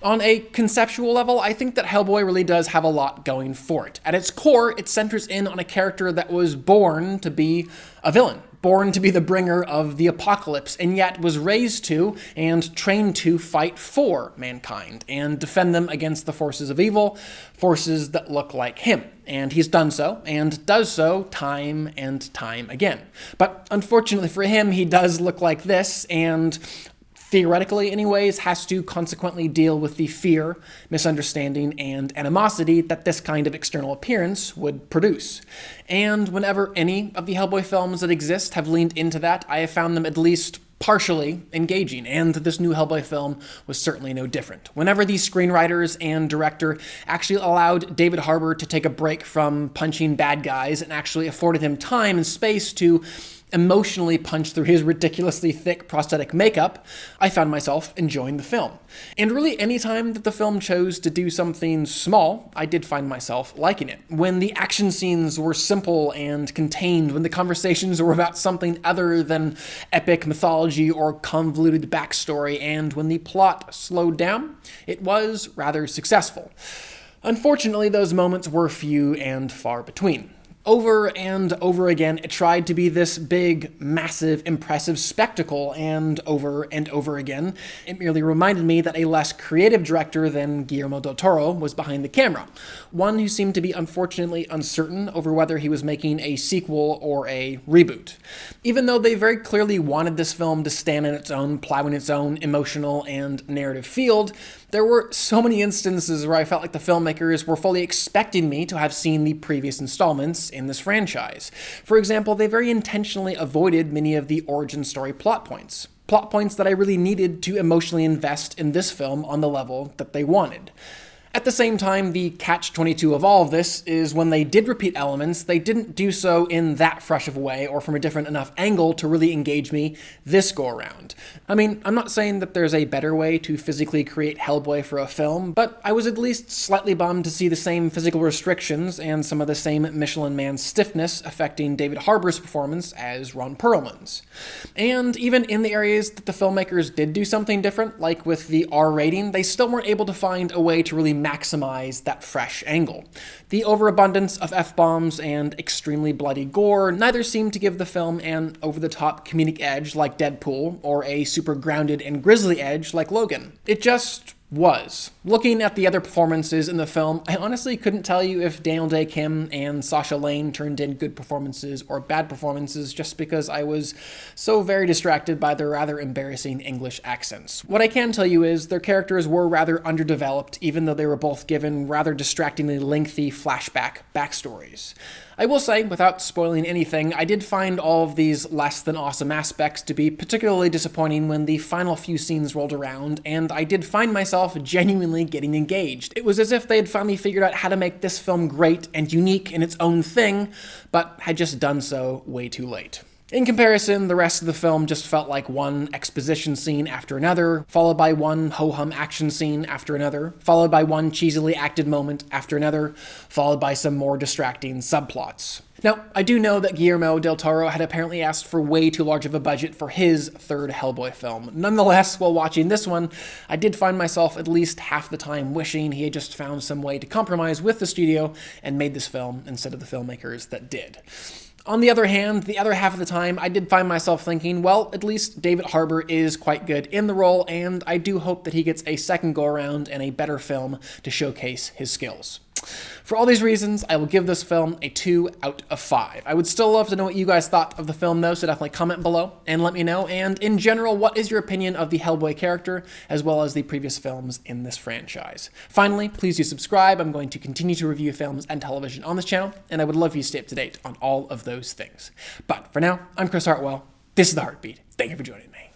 On a conceptual level, I think that Hellboy really does have a lot going for it. At its core, it centers in on a character that was born to be a villain, born to be the bringer of the apocalypse, and yet was raised to and trained to fight for mankind and defend them against the forces of evil, forces that look like him. And he's done so, and does so time and time again. But unfortunately for him, he does look like this, and theoretically anyways, has to consequently deal with the fear, misunderstanding, and animosity that this kind of external appearance would produce. And whenever any of the Hellboy films that exist have leaned into that, I have found them at least partially engaging, and this new Hellboy film was certainly no different. Whenever the screenwriters and director actually allowed David Harbour to take a break from punching bad guys and actually afforded him time and space to emotionally punch through his ridiculously thick prosthetic makeup, I found myself enjoying the film. And really any time that the film chose to do something small, I did find myself liking it. When the action scenes were simple and contained, when the conversations were about something other than epic mythology or convoluted backstory, and when the plot slowed down, it was rather successful. Unfortunately, those moments were few and far between. Over and over again, it tried to be this big, massive, impressive spectacle, and over again, it merely reminded me that a less creative director than Guillermo del Toro was behind the camera. One who seemed to be unfortunately uncertain over whether he was making a sequel or a reboot. Even though they very clearly wanted this film to stand in its own, plow in its own emotional and narrative field, there were so many instances where I felt like the filmmakers were fully expecting me to have seen the previous installments in this franchise. For example, they very intentionally avoided many of the origin story plot points that I really needed to emotionally invest in this film on the level that they wanted. At the same time, the catch-22 of all of this is when they did repeat elements, they didn't do so in that fresh of a way or from a different enough angle to really engage me this go-around. I mean, I'm not saying that there's a better way to physically create Hellboy for a film, but I was at least slightly bummed to see the same physical restrictions and some of the same Michelin Man stiffness affecting David Harbour's performance as Ron Perlman's. And even in the areas that the filmmakers did do something different, like with the R rating, they still weren't able to find a way to really maximize that fresh angle. The overabundance of F-bombs and extremely bloody gore neither seemed to give the film an over-the-top comedic edge like Deadpool, or a super grounded and grisly edge like Logan. It just was. Looking at the other performances in the film, I honestly couldn't tell you if Daniel Day Kim and Sasha Lane turned in good performances or bad performances just because I was so very distracted by their rather embarrassing English accents. What I can tell you is their characters were rather underdeveloped, even though they were both given rather distractingly lengthy flashback backstories. I will say, without spoiling anything, I did find all of these less than awesome aspects to be particularly disappointing when the final few scenes rolled around, and I did find myself genuinely getting engaged. It was as if they had finally figured out how to make this film great and unique in its own thing, but had just done so way too late. In comparison, the rest of the film just felt like one exposition scene after another, followed by one ho-hum action scene after another, followed by one cheesily acted moment after another, followed by some more distracting subplots. Now, I do know that Guillermo del Toro had apparently asked for way too large of a budget for his third Hellboy film. Nonetheless, while watching this one, I did find myself at least half the time wishing he had just found some way to compromise with the studio and made this film instead of the filmmakers that did. On the other hand, the other half of the time, I did find myself thinking, well, at least David Harbour is quite good in the role, and I do hope that he gets a second go-around and a better film to showcase his skills. For all these reasons, I will give this film a 2 out of 5. I would still love to know what you guys thought of the film, though, so definitely comment below and let me know. And in general, what is your opinion of the Hellboy character, as well as the previous films in this franchise? Finally, please do subscribe. I'm going to continue to review films and television on this channel, and I would love for you to stay up to date on all of those things. But for now, I'm Chris Hartwell. This is The Heartbeat. Thank you for joining me.